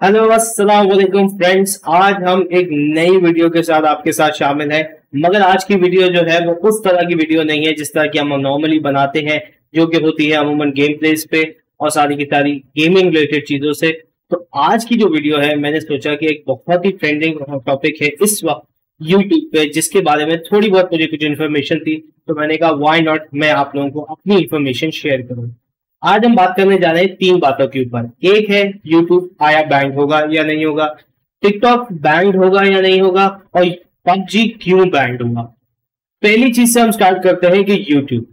Hello अस्सलाम वालेकुम friends. आज हम एक नई वीडियो के साथ आपके साथ शामिल हैं। मगर आज की वीडियो जो है वो उस तरह की वीडियो नहीं है जिस तरह की हम नॉर्मली बनाते हैं, जो कि होती है अमूमन गेम प्लेस पे और सारी की सारी गेमिंग रिलेटेड चीजों से। तो आज की जो वीडियो है मैंने सोचा कि एक बहुत ही ट्रेंडिंग टॉपिक है इस वक्त यूट्यूब पे, जिसके बारे में थोड़ी बहुत मुझे कुछ इन्फॉर्मेशन थी, तो मैंने कहा व्हाई नॉट मैं आप लोगों को अपनी इन्फॉर्मेशन शेयर करूं। आज हम बात करने जा रहे हैं तीन बातों के ऊपर। एक है यूट्यूब आया बैंड होगा या नहीं होगा, टिकटॉक बैंड होगा या नहीं होगा, और पबजी क्यों बैंड होगा। पहली चीज से हम स्टार्ट करते हैं कि यूट्यूब।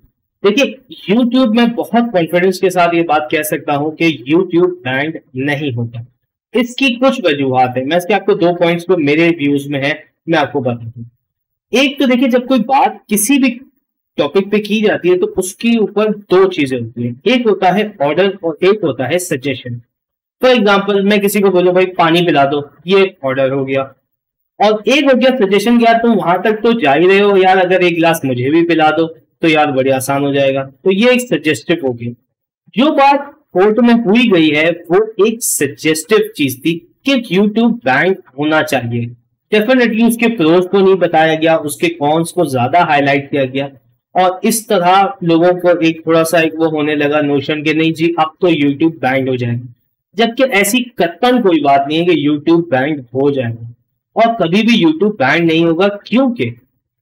देखिए, यूट्यूब में बहुत कॉन्फिडेंस के साथ ये बात कह सकता हूं कि यूट्यूब बैंड नहीं होगा। इसकी कुछ वजूहत है, मैं इसके आपको दो पॉइंट्स को मेरे व्यूज में है मैं आपको बता दूं। एक तो देखिए, जब कोई बात किसी भी टॉपिक पे की जाती है तो उसके ऊपर दो चीजें होती हैं, एक होता है ऑर्डर और एक होता है सजेशन। फॉर एग्जांपल, मैं किसी को बोलूं भाई पानी पिला दो, ये ऑर्डर हो गया, और एक हो गया सजेशन कि यार तुम वहां तक तो जा ही रहे हो यार, अगर एक गिलास मुझे भी पिला दो तो यार बड़ी आसान हो जाएगा। तो ये एक सजेस्टिव हो गई। जो बात कोर्ट में हुई गई है वो एक सजेस्टिव चीज थी कि यूट्यूब बैंड होना चाहिए। डेफिनेटली उसके प्रोज को नहीं बताया गया, उसके कॉन्स को ज्यादा हाईलाइट किया गया, और इस तरह लोगों को एक थोड़ा सा एक वो होने लगा नोशन के नहीं जी अब तो यूट्यूब बैंड हो जाएगा। जबकि ऐसी कतई कोई बात नहीं है कि यूट्यूब बैंड हो जाएगा, और कभी भी यूट्यूब बैंड नहीं होगा, क्योंकि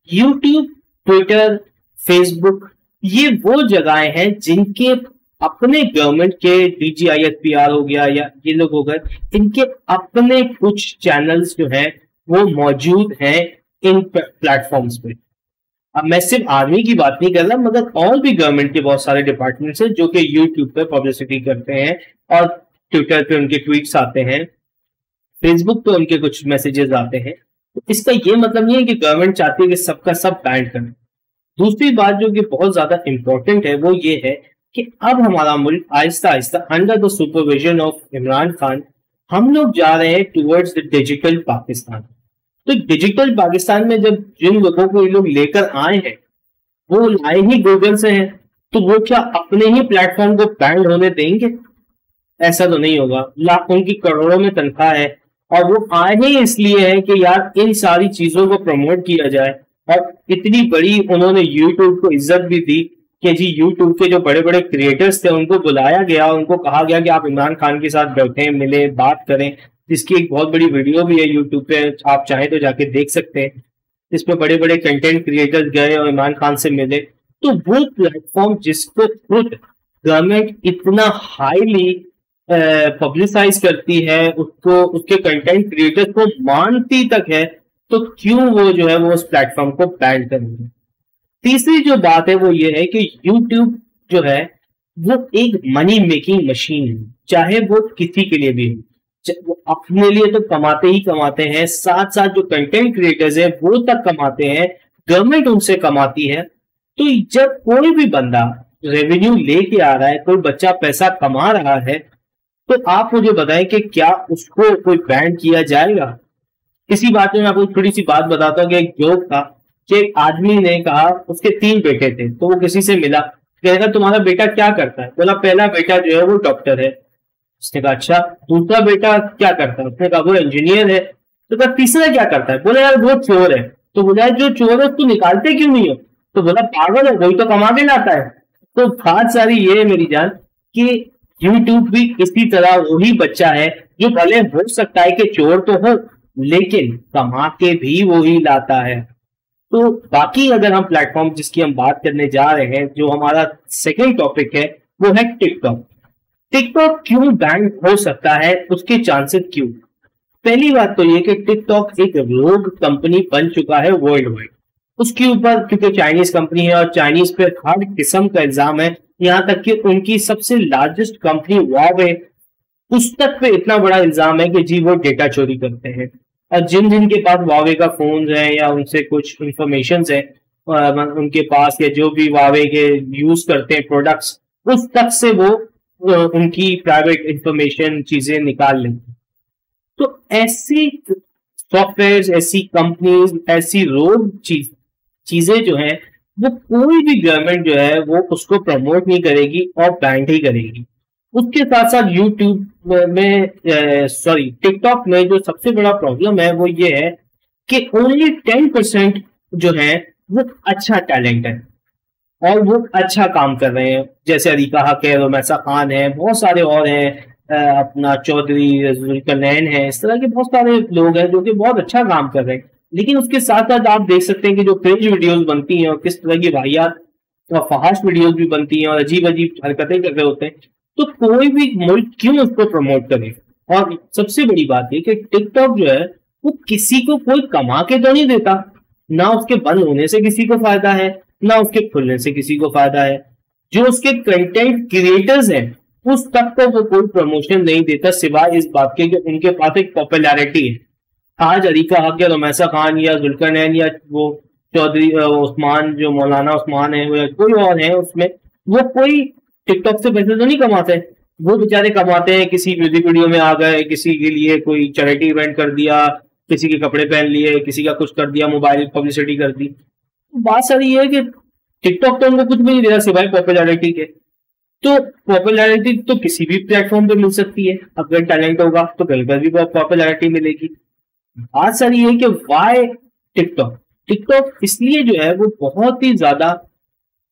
यूट्यूब, ट्विटर, फेसबुक ये वो जगहें हैं जिनके अपने गवर्नमेंट के DGISPR हो गया या ये लोग हो गए, इनके अपने कुछ चैनल्स जो हैं वो मौजूद हैं इन प्लेटफॉर्म्स पे। अब मैं सिर्फ आर्मी की बात नहीं कर रहा, मगर और भी गवर्नमेंट के बहुत सारे डिपार्टमेंट्स हैं जो कि यूट्यूब पे पब्लिसिटी करते हैं, और ट्विटर पे उनके ट्वीट्स आते हैं, फेसबुक पे उनके कुछ मैसेजेस आते हैं। तो इसका ये मतलब नहीं है कि गवर्नमेंट चाहती है कि सबका सब बैंड करें। दूसरी बात जो कि बहुत ज्यादा इंपॉर्टेंट है वो ये है कि अब हमारा मुल्क Aahista Aahista under the supervision of Imran Khan हम लोग जा रहे हैं टूवर्ड्स द डिजिटल पाकिस्तान। तो डिजिटल पाकिस्तान में जब जिन लोगों को ये लोग लेकर आए हैं वो लाए ही गूगल से हैं, तो वो क्या अपने ही प्लेटफॉर्म को बैंड होने देंगे? ऐसा तो नहीं होगा। लाखों की करोड़ों में तनख्वाह है, और वो आए ही इसलिए है कि यार इन सारी चीजों को प्रमोट किया जाए। और इतनी बड़ी उन्होंने यूट्यूब को इज्जत भी दी कि जी यूट्यूब के जो बड़े बड़े क्रिएटर्स थे उनको बुलाया गया, उनको कहा गया कि आप इमरान खान के साथ बैठें, मिले, बात करें। जिसकी एक बहुत बड़ी वीडियो भी है यूट्यूब पे, आप चाहें तो जाके देख सकते हैं, जिसमें बड़े बड़े कंटेंट क्रिएटर्स गए और इमरान खान से मिले। तो वो प्लेटफॉर्म जिसको खुद गवर्नमेंट इतना हाईली पब्लिसाइज करती है, उसको उसके कंटेंट क्रिएटर्स को मानती तक है, तो क्यों वो जो है वो उस प्लेटफॉर्म को बैन करेंगे। तीसरी जो बात है वो ये है कि यूट्यूब जो है वो एक मनी मेकिंग मशीन है, चाहे वो किसी के लिए भी हो। वो अपने लिए तो कमाते ही कमाते हैं, साथ साथ जो कंटेंट क्रिएटर्स हैं वो तक कमाते हैं, गवर्नमेंट उनसे कमाती है। तो जब कोई भी बंदा रेवेन्यू लेके आ रहा है, कोई बच्चा पैसा कमा रहा है, तो आप मुझे बताएं कि क्या उसको कोई बैन किया जाएगा? इसी बात में मैं आपको थोड़ी सी बात बताता हूँ कि एक जोक था कि एक आदमी ने कहा, उसके 3 बेटे थे, तो वो किसी से मिला, कहेगा तुम्हारा बेटा क्या करता है? बोला पहला बेटा जो है वो डॉक्टर है। उसने कहा अच्छा, दूसरा बेटा क्या करता है? उसने कहा वो इंजीनियर है। तो कहा तीसरा क्या करता है? बोला यार वो चोर है। तो बोला जो चोर है उसको निकालते क्यों नहीं हो? तो बोला पागल है, वही तो कमा के लाता है। तो बात सारी ये है मेरी जान कि यूट्यूब भी इसी तरह वही बच्चा है जो भले हो सकता है कि चोर तो हो, लेकिन कमा के भी वही लाता है। तो बाकी अगर हम प्लेटफॉर्म जिसकी हम बात करने जा रहे हैं, जो हमारा सेकेंड टॉपिक है, वो है टिकटॉक। टिकटॉक क्यों बैंड हो सकता है, उसके चांसेस क्यों? पहली बात तो ये कि टिकटॉक एक रोग कंपनी बन चुका है वर्ल्ड वाइड। उसके ऊपर क्योंकि चाइनीज कंपनी है और चाइनीज पे हर किस्म का इल्जाम है, यहां तक कि उनकी सबसे लार्जेस्ट कंपनी हुआवे, उस तक पे इतना बड़ा इल्जाम है कि जी वो डेटा चोरी करते हैं। और जिन जिन के पास वावे का फोन है या उनसे कुछ इंफॉर्मेशन है उनके पास, या जो भी वावे के यूज करते हैं प्रोडक्ट्स, उस तक से वो उनकी प्राइवेट इंफॉर्मेशन चीजें निकाल लेंगे। तो ऐसी सॉफ्टवेयर, ऐसी कंपनीज, ऐसी रोग चीजें जो हैं वो कोई भी गवर्नमेंट जो है वो उसको प्रमोट नहीं करेगी और बैन ही करेगी। उसके साथ साथ यूट्यूब में सॉरी टिकटॉक में जो सबसे बड़ा प्रॉब्लम है वो ये है कि ओनली 10% जो है वो अच्छा टैलेंट है और वो अच्छा काम कर रहे हैं। जैसे अरीका हक है, रोमैसा खान है, बहुत सारे और हैं, अपना चौधरी जुल्करनैन है, इस तरह के बहुत सारे लोग हैं जो कि बहुत अच्छा काम कर रहे हैं। लेकिन उसके साथ साथ आप देख सकते हैं कि जो क्रिंज वीडियोस बनती हैं और किस तरह की वाहियात और फहाश वीडियोस भी बनती हैं और अजीब अजीब हरकतें कर रहे होते हैं, तो कोई भी मुल्क क्यों उसको प्रमोट करे। और सबसे बड़ी बात है कि टिकटॉक जो है वो किसी को कोई कमा के तो नहीं देता, ना उसके बंद होने से किसी को फायदा है, ना उसके खुलने से किसी को फायदा है। जो उसके कंटेंट क्रिएटर्स हैं उस तक को वो कोई प्रमोशन नहीं देता, सिवाय इस बात के कि उनके पास एक पॉपुलैरिटी है। आज अरीका हक या रमैसा खान या जुल्करनैन या वो चौधरी उस्मान, जो मौलाना उस्मान है या कोई और है उसमें, वो कोई टिकटॉक से पैसे तो नहीं कमाते। वो बेचारे कमाते हैं, किसी म्यूजिक वीडियो में आ गए, किसी के लिए कोई चैरिटी इवेंट कर दिया, किसी के कपड़े पहन लिए, किसी का कुछ कर दिया, मोबाइल पब्लिसिटी कर दी। बात सारी ये है कि टिकटॉक तो उनको कुछ भी नहीं दे रहा सिवाय पॉपुलैरिटी के। तो पॉपुलैरिटी तो किसी भी प्लेटफॉर्म पे मिल सकती है, अगर टैलेंट होगा तो कहीं पर भी पॉपुलैरिटी मिलेगी। बात सारी है कि वाई टिकटॉक। टिकटॉक इसलिए जो है वो बहुत ही ज्यादा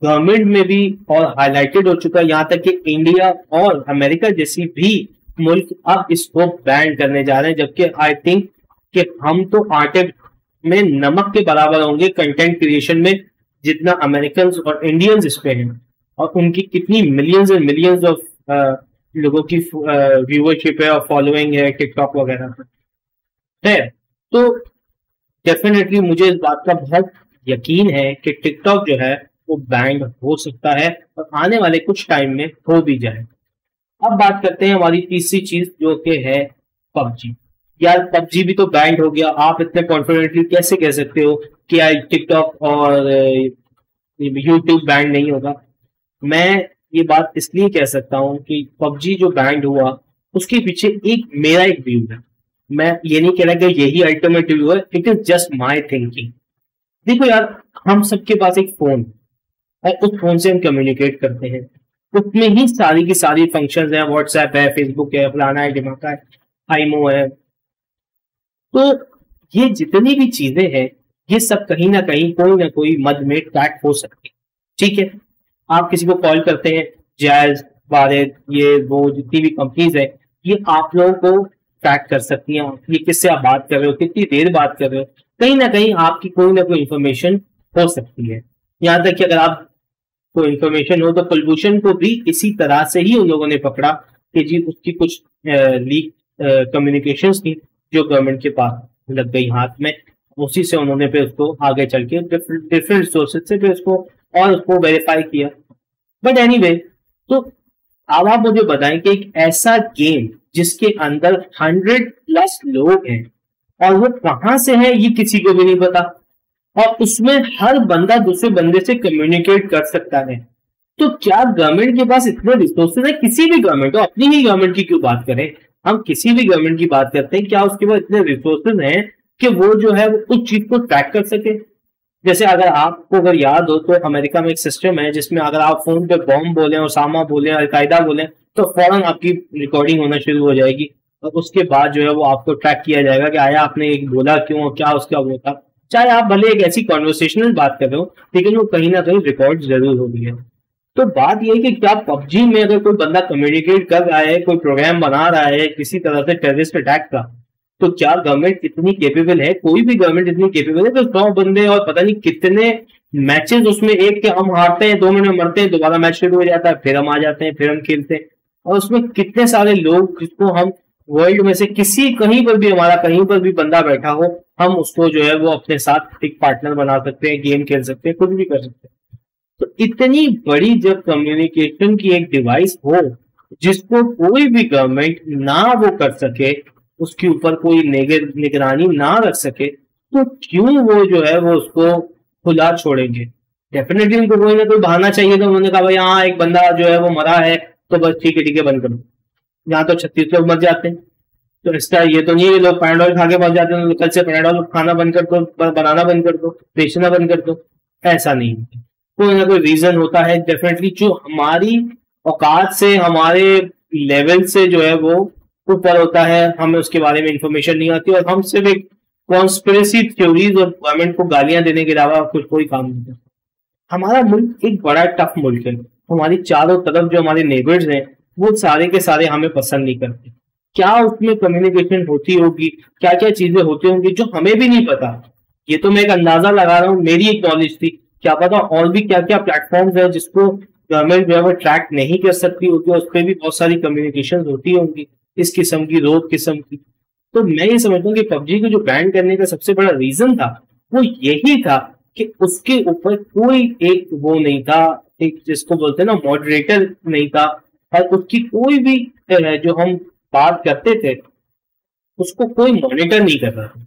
गवर्नमेंट में भी और हाईलाइटेड हो चुका है, यहाँ तक कि इंडिया और अमेरिका जैसी भी मुल्क अब इसको बैन करने जा रहे हैं। जबकि आई थिंक कि हम तो आटे में नमक के बराबर होंगे कंटेंट क्रिएशन में, जितना अमेरिकन और इंडियंस इस पे हैं, और उनकी कितनी मिलियंस एंड मिलियंस ऑफ लोगों की व्यूअरशिप है और फॉलोइंग है टिकटॉक वगैरह पे है। तो डेफिनेटली मुझे इस बात का बहुत यकीन है कि टिकटॉक जो है वो बैंड हो सकता है और आने वाले कुछ टाइम में हो भी जाए। अब बात करते हैं हमारी तीसरी चीज जो कि है पबजी। यार पबजी भी तो बैंड हो गया, आप इतने कॉन्फिडेंटली कैसे कह सकते हो कि यार टिकटॉक और यूट्यूब बैंड नहीं होगा। मैं ये बात इसलिए कह सकता हूँ कि पबजी जो बैंड हुआ उसके पीछे एक मेरा एक व्यू है। मैं ये नहीं कह रहा कि यही अल्टीमेट व्यू है, it is just my thinking. देखो यार, हम सबके पास एक फोन और उस फोन से हम कम्युनिकेट करते हैं, उसमें ही सारी की सारी फंक्शंस हैं, व्हाट्सएप है, फेसबुक है, फलाना है, ढिमाका है, आईमो है। तो ये जितनी भी चीजें हैं ये सब कहीं ना कोई मद में ट्रैक हो सकती है। ठीक है, आप किसी को कॉल करते हैं, जैज, वारिद, ये वो जितनी भी कंपनीज है, ये आप लोगों को ट्रैक कर सकती हैं। ये किससे आप बात कर रहे हो, कितनी देर बात कर रहे हो, कहीं ना कहीं आपकी कोई ना कोई इंफॉर्मेशन हो सकती है। यहाँ तक कि अगर आप कोई इंफॉर्मेशन हो तो कुलभूषण को भी इसी तरह से ही उन लोगों ने पकड़ा कि जी उसकी कुछ लीक कम्युनिकेशंस थी जो गवर्नमेंट के पास लग गई हाथ में, उसी से उन्होंने फिर उसको आगे चल के डिफरेंट सोर्सेज से फिर उसको वेरीफाई किया। बट एनीवे, तो अब आप मुझे बताएं कि एक ऐसा गेम जिसके अंदर 100+ लोग हैं और वो कहां से है ये किसी को भी नहीं पता, और उसमें हर बंदा दूसरे बंदे से कम्युनिकेट कर सकता है, तो क्या गवर्नमेंट के पास इतने रिसोर्सेज है? किसी भी गवर्नमेंट हो, अपनी ही गवर्नमेंट की क्यों बात करें, हम किसी भी गवर्नमेंट की बात करते हैं, क्या उसके पास इतने रिसोर्सेज हैं कि वो जो है वो उस चीज को ट्रैक कर सके? जैसे अगर याद हो तो अमेरिका में एक सिस्टम है जिसमें अगर आप फोन पे बॉम्ब बोले, ओसामा बोले, अलकायदा बोले, तो फौरन आपकी रिकॉर्डिंग होना शुरू हो जाएगी और उसके बाद जो है वो आपको ट्रैक किया जाएगा कि आया आपने एक बोला क्यों, क्या उसका वो था। चाहे आप भले एक ऐसी कॉन्वर्सेशनल बात कर रहे हो, लेकिन वो कहीं ना कहीं रिकॉर्ड जरूर होगी है। तो बात यह है कि क्या पबजी में अगर कोई बंदा कम्युनिकेट कर रहा है, कोई प्रोग्राम बना रहा है किसी तरह से टेररिस्ट अटैक का, तो क्या गवर्नमेंट इतनी केपेबल है, कोई भी गवर्नमेंट इतनी केपेबल है कि 100 बंदे और पता नहीं कितने मैचेस उसमें, एक के हम हारते हैं 2 मिनट में मरते हैं, दोबारा मैच शुरू हो जाता है, फिर हम आ जाते हैं, फिर हम खेलते हैं, और उसमें कितने सारे लोग जिसको हम वर्ल्ड में से किसी कहीं पर भी, हमारा कहीं पर भी बंदा बैठा हो, हम उसको जो है वो अपने साथ एक पार्टनर बना सकते हैं, गेम खेल सकते हैं, कुछ भी कर सकते हैं। तो इतनी बड़ी जब कम्युनिकेशन की एक डिवाइस हो जिसको कोई भी गवर्नमेंट ना वो कर सके, उसके ऊपर कोई निगरानी ना रख सके, तो क्यों वो जो है वो उसको खुला छोड़ेंगे? डेफिनेटली उनको कोई ना कोई बहाना चाहिए। तो उन्होंने कहा भाई हाँ एक बंदा जो है वो मरा है, तो बस ठीक है बंद करो। यहाँ तो 36 लोग मर जाते हैं, तो इसका ये तो नहीं है लोग पैराडोल खा के मर जाते हैं, कल से पैराडोल खाना बंद कर दो, बनाना बंद कर दो, बेचना बंद कर दो। ऐसा नहीं है, कोई ना कोई रीजन होता है डेफिनेटली, जो हमारी औकात से, हमारे लेवल से जो है वो ऊपर होता है, हमें उसके बारे में इंफॉर्मेशन नहीं आती, और हम सिर्फ एक कॉन्स्पिरेसी थ्योरीज और गवर्नमेंट को गालियां देने के अलावा कुछ कोई काम नहीं करता। हमारा मुल्क एक बड़ा टफ मुल्क है, हमारी चारों तरफ जो हमारे नेबर्स हैं वो सारे के सारे हमें पसंद नहीं करते। क्या उसमें कम्युनिकेशन होती होगी, क्या क्या चीजें होती होंगी जो हमें भी नहीं पता। ये तो मैं एक अंदाजा लगा रहा हूँ, मेरी एक नॉलेज थी, क्या पता और भी क्या क्या प्लेटफॉर्म्स है जिसको गवर्नमेंट जो है वो ट्रैक नहीं कर सकती होगी, उस पर भी बहुत सारी कम्युनिकेशन होती होंगी इस किस्म की, रोग किस्म की। तो मैं ये समझता हूँ कि पबजी को जो बैन करने का सबसे बड़ा रीजन था वो यही था कि उसके ऊपर कोई एक वो नहीं था, एक जिसको बोलते हैं ना मॉडरेटर नहीं था, और उसकी कोई भी जो हम बात करते थे उसको कोई मॉनिटर नहीं कर रहा था।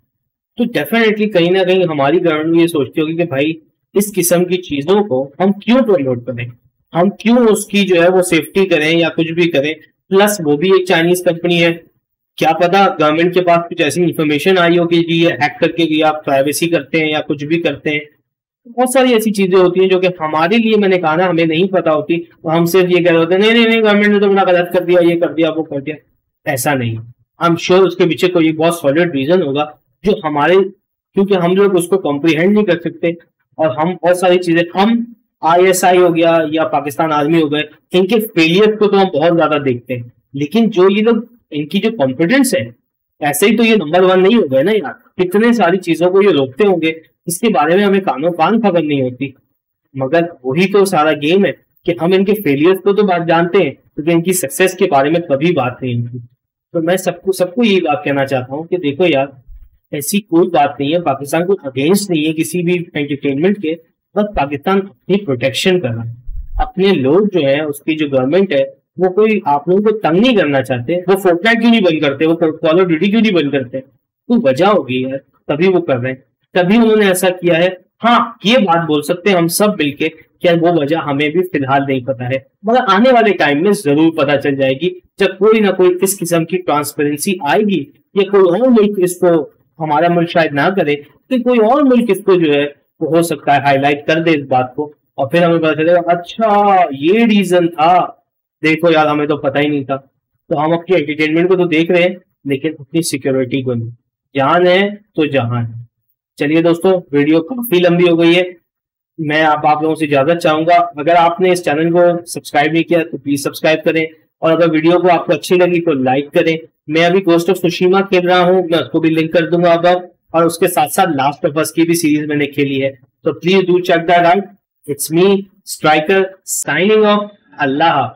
तो डेफिनेटली कहीं ना कहीं हमारी गवर्नमेंट ये सोचती होगी कि भाई इस किस्म की चीजों को हम क्यों प्रमोट करें, हम क्यों उसकी जो है वो सेफ्टी करें या कुछ भी करें। प्लस वो भी एक चाइनीज कंपनी है, क्या पता गवर्नमेंट के पास कुछ ऐसी इंफॉर्मेशन आई हो कि ये हैक करके कि आप प्राइवेसी करते हैं या कुछ भी करते हैं। बहुत सारी ऐसी चीजें होती हैं जो कि हमारे लिए, मैंने कहा ना, हमें नहीं पता होती, तो हम सिर्फ ये कह रहे होते हैं नहीं नहीं गवर्नमेंट ने तो बड़ा गलत कर दिया, ये कर दिया वो कर दिया। ऐसा नहीं, आई एम श्योर उसके पीछे कोई बहुत सॉलिड रीजन होगा जो हमारे, क्योंकि हम लोग उसको कॉम्प्रीहेंड नहीं कर सकते, और हम बहुत सारी चीजें, हम ISI हो गया या पाकिस्तान आर्मी हो गए, इनके फेलियर को तो हम बहुत ज्यादा देखते हैं, लेकिन जो ये लोग, इनकी जो कॉन्फिडेंस है, ऐसे ही तो ये नंबर 1 नहीं हो गए ना यार। कितने सारी चीजों को ये रोकते होंगे, इसके बारे में हमें कानों कान खबर नहीं होती। मगर वही तो सारा गेम है कि हम इनके फेलियर्स को तो बात जानते हैं, लेकिन इनकी सक्सेस के बारे में कभी बात नहीं होती। तो मैं सबको यही बात कहना चाहता हूँ कि देखो यार, ऐसी कोई बात नहीं है, पाकिस्तान को अगेंस्ट नहीं है किसी भी एंटरटेनमेंट के, बस पाकिस्तान अपनी प्रोटेक्शन कर रहा है। अपने लोग जो है, उसकी जो गवर्नमेंट है, वो कोई आप लोगों को तंग नहीं करना चाहते। वो फोर्टनाइट क्यों नहीं बंद करते, वो कॉल ऑफ ड्यूटी क्यों नहीं बंद करते, कोई वजह होगी यार, तभी वो कर रहे हैं, तभी उन्होंने ऐसा किया है। हाँ, ये बात बोल सकते हैं हम सब मिलके कि वो वजह हमें भी फिलहाल नहीं पता है, मगर आने वाले टाइम में जरूर पता चल जाएगी, जब कोई ना कोई इस किस्म की ट्रांसपेरेंसी आएगी, या कोई और मुल्क इसको, हमारा मुल्क शायद ना करे, तो कोई और मुल्क इसको जो है वो हो सकता है हाईलाइट कर दे इस बात को, और फिर हमें पता चलेगा अच्छा ये रीजन था, देखो यार हमें तो पता ही नहीं था। तो हम अपनी एंटरटेनमेंट को तो देख रहे हैं, लेकिन अपनी सिक्योरिटी को नहीं। जान है तो जहान है। चलिए दोस्तों, वीडियो काफी लंबी हो गई है, मैं आप लोगों से इजाजत चाहूंगा। अगर आपने इस चैनल को सब्सक्राइब नहीं किया तो प्लीज सब्सक्राइब करें, और अगर वीडियो को आपको अच्छी लगी तो लाइक करें। मैं अभी गोस्ट ऑफ सुशीमा खेल रहा हूँ, मैं उसको भी लिंक कर दूंगा अब, और उसके साथ साथ लास्ट ऑफ अस की भी सीरीज मैंने खेली है, तो please do check that out. It's me striker signing off. Allah.